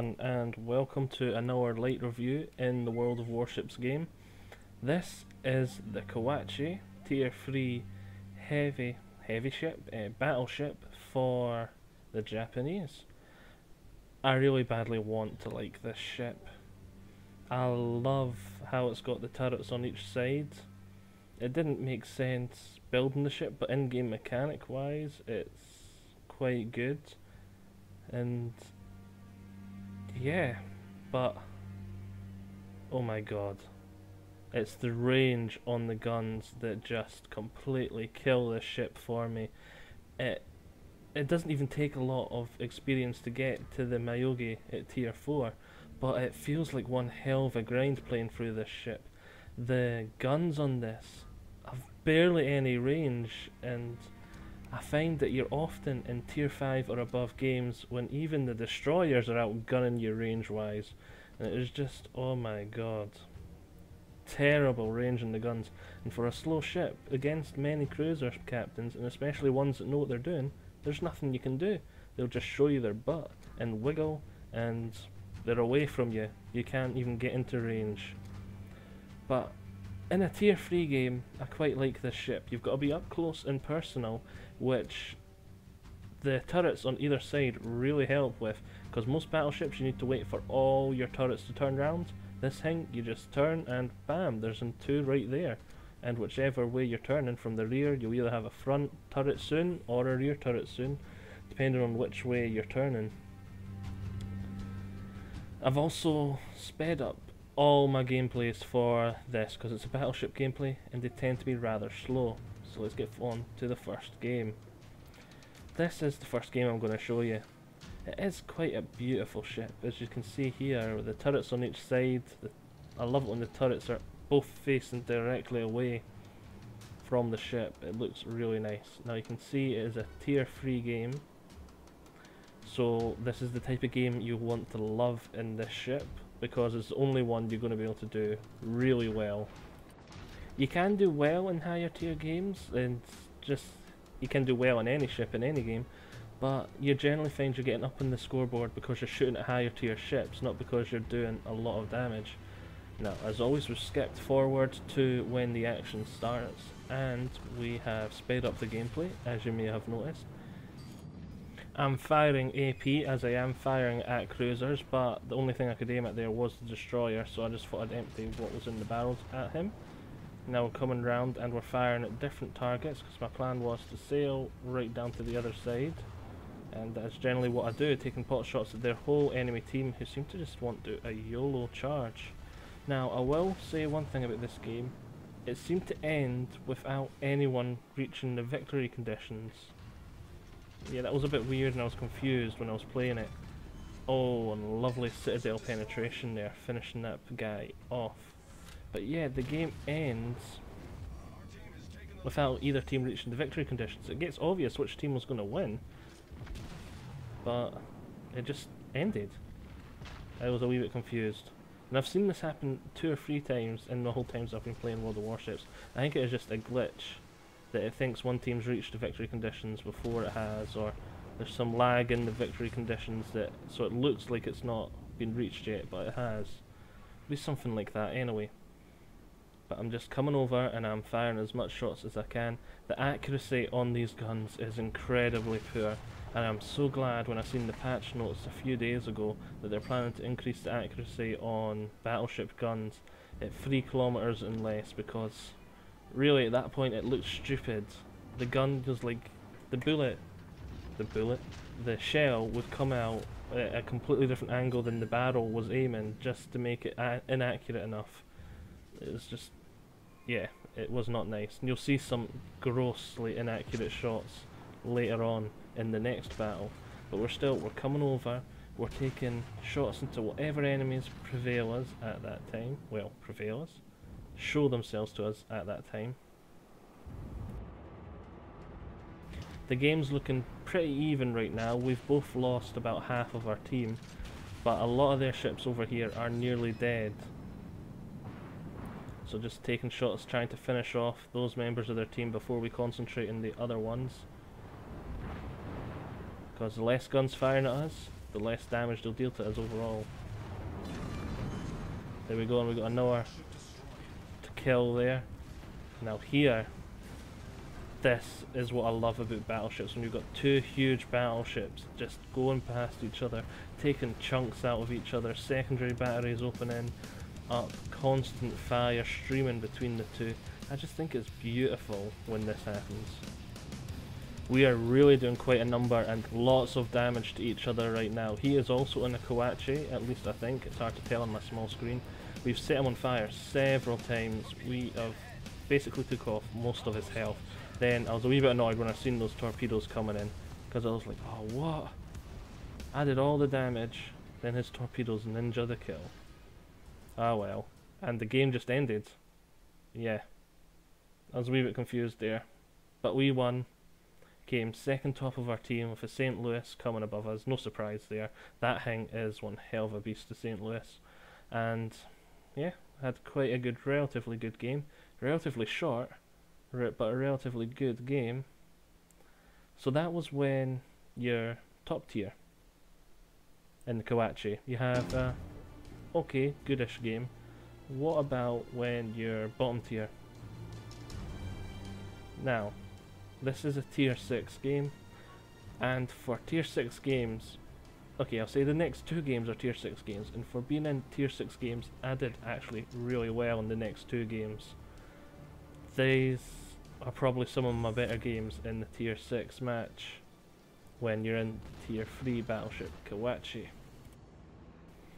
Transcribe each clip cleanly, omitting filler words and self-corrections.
everyone, and welcome to another light review in the World of Warships game. This is the Kawatchi Tier 3 heavy ship, battleship for the Japanese. I really badly want to like this ship. I love how it's got the turrets on each side. It didn't make sense building the ship, but in-game mechanic wise it's quite good. And yeah, but oh my god, it's the range on the guns that just completely kill this ship for me. It doesn't even take a lot of experience to get to the Myogi at tier 4, but it feels like one hell of a grind playing through this ship. The guns on this have barely any range, and I find that you're often in tier 5 or above games when even the destroyers are outgunning you range wise, and it is just, oh my god, terrible range in the guns. And for a slow ship against many cruiser captains, and especially ones that know what they're doing, there's nothing you can do. They'll just show you their butt and wiggle, and they're away from you. You can't even get into range. But in a tier 3 game, I quite like this ship. You've got to be up close and personal, which the turrets on either side really help with, because most battleships you need to wait for all your turrets to turn round. This thing, you just turn and bam, there's two right there. And whichever way you're turning from the rear, you'll either have a front turret soon or a rear turret soon, depending on which way you're turning. I've also sped up all my gameplays for this because it's a battleship gameplay and they tend to be rather slow. So let's get on to the first game. This is the first game I'm going to show you. It is quite a beautiful ship, as you can see here, with the turrets on each side. I love it when the turrets are both facing directly away from the ship. It looks really nice. Now you can see it is a tier 3 game, so this is the type of game you want to love in this ship, because it's the only one you're going to be able to do really well. You can do well in higher tier games, and just you can do well in any ship in any game, but you generally find you're getting up on the scoreboard because you're shooting at higher tier ships, not because you're doing a lot of damage. Now, as always, we've skipped forward to when the action starts, and we have sped up the gameplay, as you may have noticed. I'm firing AP as I am firing at cruisers, but the only thing I could aim at there was the destroyer, so I just thought I'd empty what was in the barrels at him. Now we're coming round and we're firing at different targets, because my plan was to sail right down to the other side, and that's generally what I do, taking pot shots at their whole enemy team who seem to just want to do a YOLO charge. Now I will say one thing about this game: it seemed to end without anyone reaching the victory conditions. Yeah, that was a bit weird and I was confused when I was playing it. Oh, and lovely citadel penetration there, finishing that guy off. But yeah, the game ends without either team reaching the victory conditions. It gets obvious which team was going to win, but it just ended. I was a wee bit confused. And I've seen this happen 2 or 3 times in the whole times I've been playing World of Warships. I think it is just a glitch that it thinks one team's reached the victory conditions before it has, or there's some lag in the victory conditions, that so it looks like it's not been reached yet, but it has. It'll be something like that anyway. But I'm just coming over and I'm firing as much shots as I can. The accuracy on these guns is incredibly poor, and I'm so glad when I seen the patch notes a few days ago that they're planning to increase the accuracy on battleship guns at 3 kilometers and less, because really at that point it looked stupid. The gun was like, the shell would come out at a completely different angle than the barrel was aiming, just to make it inaccurate enough. It was just, yeah, it was not nice. And you'll see some grossly inaccurate shots later on in the next battle, but we're coming over, we're taking shots into whatever enemies prevail us at that time. Well, prevail us, show themselves to us at that time. The game's looking pretty even right now. We've both lost about half of our team, but a lot of their ships over here are nearly dead. So just taking shots, trying to finish off those members of their team before we concentrate on the other ones, because the less guns firing at us, the less damage they'll deal to us overall. There we go, and we got another to kill there. Now here, this is what I love about battleships, when you've got two huge battleships just going past each other, taking chunks out of each other, secondary batteries opening up, constant fire streaming between the two. I just think it's beautiful when this happens. We are really doing quite a number and lots of damage to each other right now. He is also in a Kawatchi, at least I think, it's hard to tell on my small screen. We've set him on fire several times. We have basically took off most of his health. Then I was a wee bit annoyed when I seen those torpedoes coming in, because I was like, oh what? I did all the damage, then his torpedoes ninja the kill. Ah well. And the game just ended. Yeah. I was a wee bit confused there. But we won. Came second top of our team with a St. Louis coming above us. No surprise there. That thing is one hell of a beast, to St. Louis. And yeah, had quite a good, relatively good game. Relatively short, but a relatively good game. So that was when you're top tier in the Kawatchi. You have a okay, goodish game. What about when you're bottom tier? Now, this is a tier 6 game, and for tier 6 games, okay, I'll say the next two games are tier 6 games, and for being in tier 6 games, I did actually really well in the next two games. These are probably some of my better games in the tier 6 match when you're in tier 3 Battleship Kawatchi.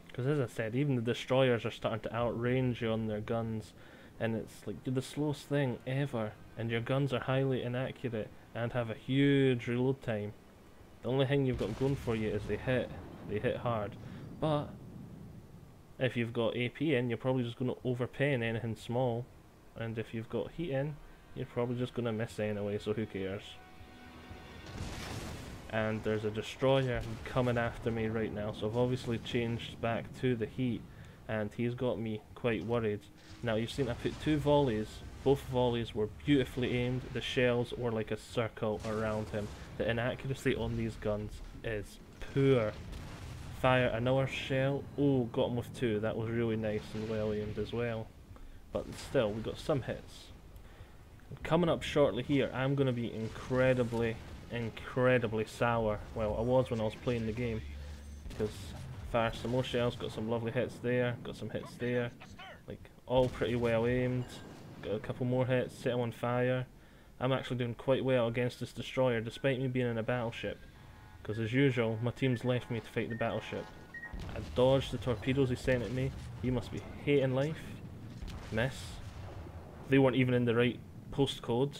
Because as I said, even the destroyers are starting to outrange you on their guns, and it's like you're the slowest thing ever, and your guns are highly inaccurate and have a huge reload time. The only thing you've got going for you is they hit hard. But if you've got AP in, you're probably just going to overpen anything small. And if you've got heat in, you're probably just going to miss anyway, so who cares? And there's a destroyer coming after me right now, so I've obviously changed back to the heat, and he's got me quite worried. Now you've seen I put two volleys. Both volleys were beautifully aimed. The shells were like a circle around him. The inaccuracy on these guns is poor. Fire another shell. Oh, got him with two. That was really nice and well aimed as well. But still, we got some hits. Coming up shortly here, I'm going to be incredibly sour. Well, I was when I was playing the game, because fired some more shells, got some lovely hits there, got some hits there, like all pretty well aimed. Got a couple more hits, set him on fire. I'm actually doing quite well against this destroyer, despite me being in a battleship, because as usual, my team's left me to fight the battleship. I dodged the torpedoes he sent at me. He must be hating life. Miss. They weren't even in the right postcode.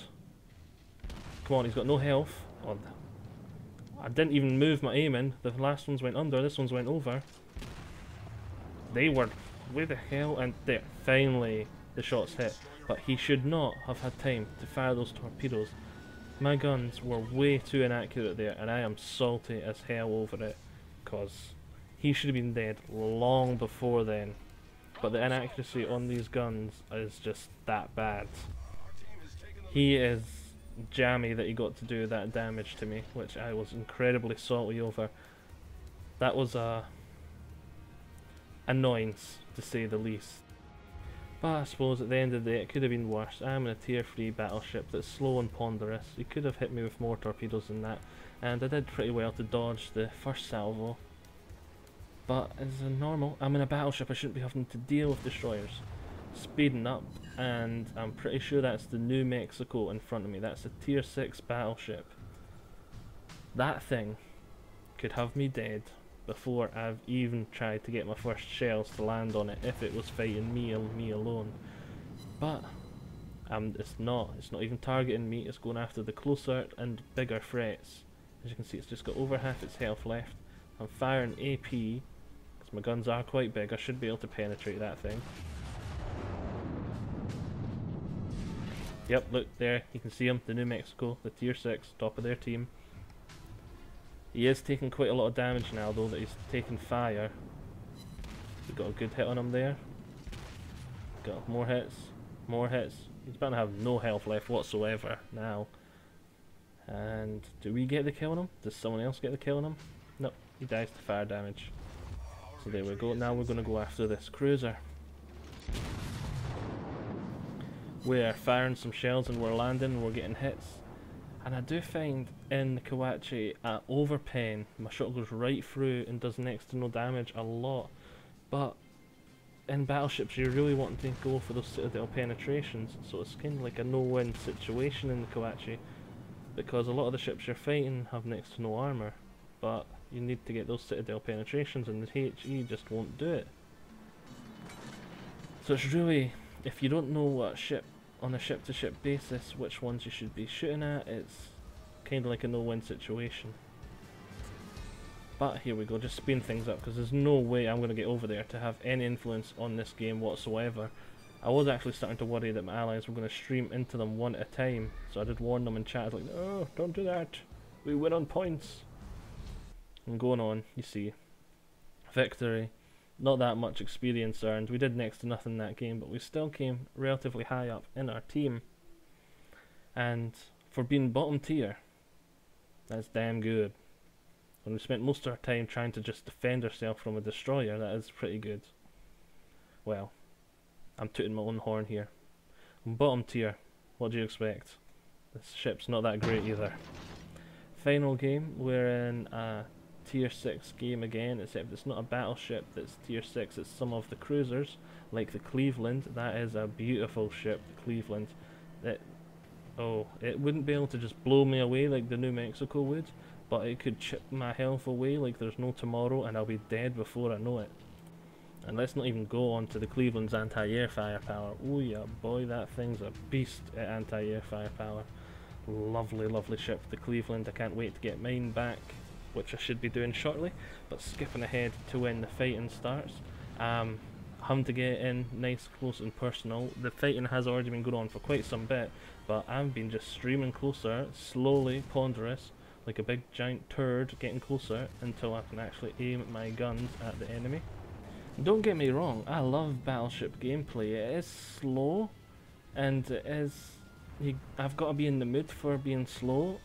Come on, he's got no health. Oh, I didn't even move my aiming. The last ones went under, this one's went over. They were... where the hell? And there, finally the shots hit. But he should not have had time to fire those torpedoes. My guns were way too inaccurate there, and I am salty as hell over it, because he should have been dead long before then. But the inaccuracy on these guns is just that bad. He is jammy that he got to do that damage to me, which I was incredibly salty over. That was a annoyance, to say the least. But I suppose at the end of the day it could have been worse. I'm in a tier 3 battleship that's slow and ponderous. He could have hit me with more torpedoes than that, and I did pretty well to dodge the first salvo. But as a normal, I'm in a battleship, I shouldn't be having to deal with destroyers. Speeding up, and I'm pretty sure that's the New Mexico in front of me. That's a tier 6 battleship. That thing could have me dead before I've even tried to get my first shells to land on it if it was fighting me alone. But it's not even targeting me, it's going after the closer and bigger threats. As you can see, it's just got over half its health left. I'm firing AP, because my guns are quite big, I should be able to penetrate that thing. Yep, look there, you can see him, the New Mexico, the tier 6, top of their team. He is taking quite a lot of damage now though, that he's taking fire. We got a good hit on him there. Got more hits, more hits. He's about to have no health left whatsoever now. And do we get the kill on him? Does someone else get the kill on him? Nope, He dies to fire damage. So there we go. Now we're going to go after this cruiser. We're firing some shells and we're landing, we're getting hits. And I do find in the Kawatchi at overpen, my shot goes right through and does next to no damage a lot. But in battleships you really want to go for those citadel penetrations, so it's kind of like a no-win situation in the Kawatchi, because a lot of the ships you're fighting have next to no armour, but you need to get those citadel penetrations and the HE just won't do it. So it's really, if you don't know what ship, on a ship to ship basis, which ones you should be shooting at, it's kind of like a no-win situation. But here we go, just speeding things up, because there's no way I'm going to get over there to have any influence on this game whatsoever. I was actually starting to worry that my allies were going to stream into them one at a time, so I did warn them in chat, like, no, don't do that, we win on points. And going on, you see, victory, not that much experience earned. We did next to nothing in that game, but we still came relatively high up in our team. And for being bottom tier, that's damn good. When we spent most of our time trying to just defend ourselves from a destroyer, that is pretty good. Well, I'm tooting my own horn here. I'm bottom tier, what do you expect? This ship's not that great either. Final game, we're in a tier 6 game again, except it's not a battleship that's tier 6, it's some of the cruisers, like the Cleveland. That is a beautiful ship, the Cleveland. It wouldn't be able to just blow me away like the New Mexico would, but it could chip my health away like there's no tomorrow, and I'll be dead before I know it. And let's not even go on to the Cleveland's anti-air firepower. Oh yeah, boy, that thing's a beast at anti-air firepower. Lovely, lovely ship, the Cleveland. I can't wait to get mine back, which I should be doing shortly. But skipping ahead to when the fighting starts. Having to get in nice, close and personal. The fighting has already been going on for quite some bit, but I've been just streaming closer, slowly, ponderous, like a big giant turd, getting closer until I can actually aim my guns at the enemy. Don't get me wrong, I love battleship gameplay. It is slow, and it is... I've got to be in the mood for being slow,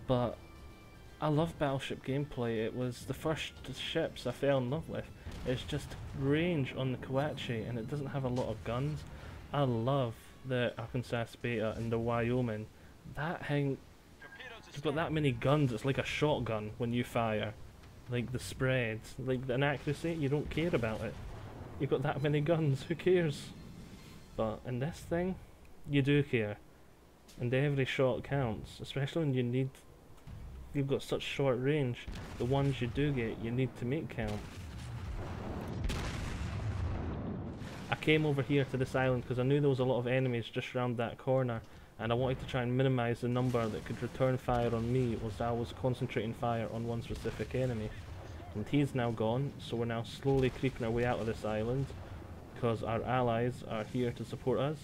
but I love battleship gameplay. It was the first ships I fell in love with. It's just range on the Kawatchi, and it doesn't have a lot of guns. I love the Arkansas Beta and the Wyoming. That thing, you've got that many guns, it's like a shotgun when you fire. Like the spreads, like the inaccuracy, you don't care about it. You've got that many guns, who cares? But in this thing, you do care. And every shot counts, especially when you've got such short range. The ones you do get, you need to make count. I came over here to this island because I knew there was a lot of enemies just around that corner, and I wanted to try and minimise the number that could return fire on me, was I was concentrating fire on one specific enemy. And he's now gone, so we're now slowly creeping our way out of this island, because our allies are here to support us,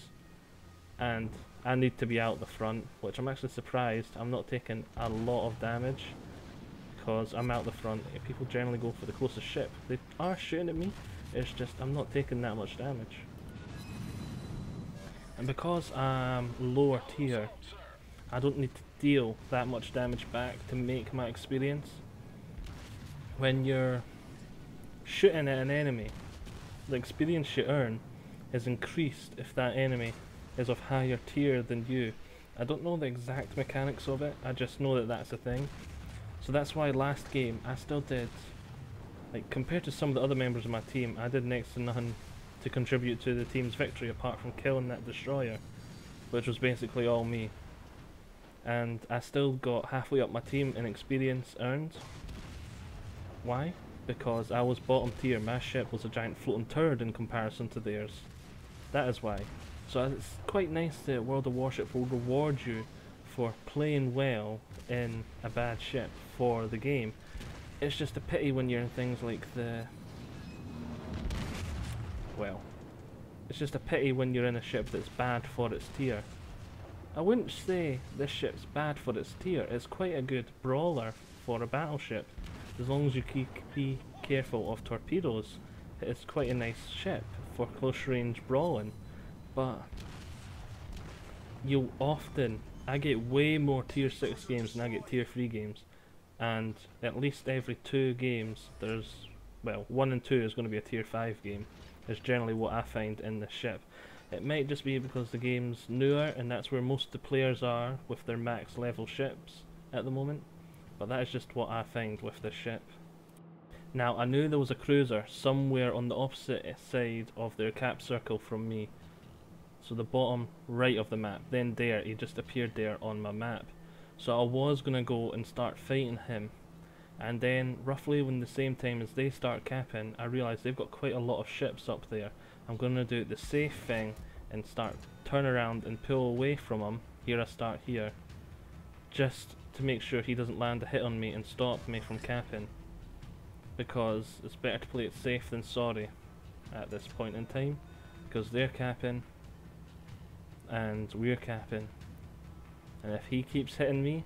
and I need to be out the front, which I'm actually surprised I'm not taking a lot of damage, because I'm out the front. People generally go for the closest ship. They are shooting at me, it's just I'm not taking that much damage. And because I'm lower tier, I don't need to deal that much damage back to make my experience. When you're shooting at an enemy, the experience you earn is increased if that enemy is of higher tier than you. I don't know the exact mechanics of it, I just know that that's a thing. So that's why last game I still did, like compared to some of the other members of my team, I did next to nothing to contribute to the team's victory apart from killing that destroyer, which was basically all me. And I still got halfway up my team in experience earned. Why? Because I was bottom tier, my ship was a giant floating turd in comparison to theirs. That is why. So it's quite nice that World of Warships will reward you for playing well in a bad ship for the game. It's just a pity when you're in things like the... Well, it's just a pity when you're in a ship that's bad for its tier. I wouldn't say this ship's bad for its tier, it's quite a good brawler for a battleship. As long as you be careful of torpedoes, it's quite a nice ship for close range brawling. But I get way more tier 6 games than I get tier 3 games. and at least every 2 games there's, well, 1 and 2 is going to be a tier 5 game. Is generally what I find in this ship. It might just be because the game's newer and that's where most of the players are with their max level ships at the moment, but that is just what I find with this ship. Now, I knew there was a cruiser somewhere on the opposite side of their cap circle from me, so the bottom right of the map. Then there, he just appeared there on my map. So I was going to go and start fighting him, and then roughly when the same time as they start capping, I realised they've got quite a lot of ships up there. I'm going to do the safe thing and turn around and pull away from him. Here I start here, just to make sure he doesn't land a hit on me and stop me from capping, because it's better to play it safe than sorry at this point in time, because they're capping and we're capping, and if he keeps hitting me,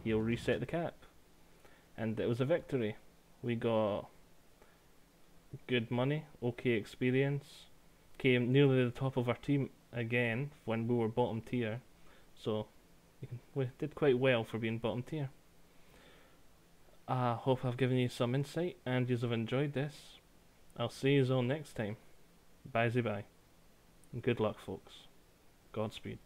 he'll reset the cap. And it was a victory. We got good money, okay experience, came nearly the top of our team again when we were bottom tier, so we did quite well for being bottom tier. I hope I've given you some insight and you have enjoyed this. I'll see you all next time. Bye bye. Good luck, folks. Godspeed.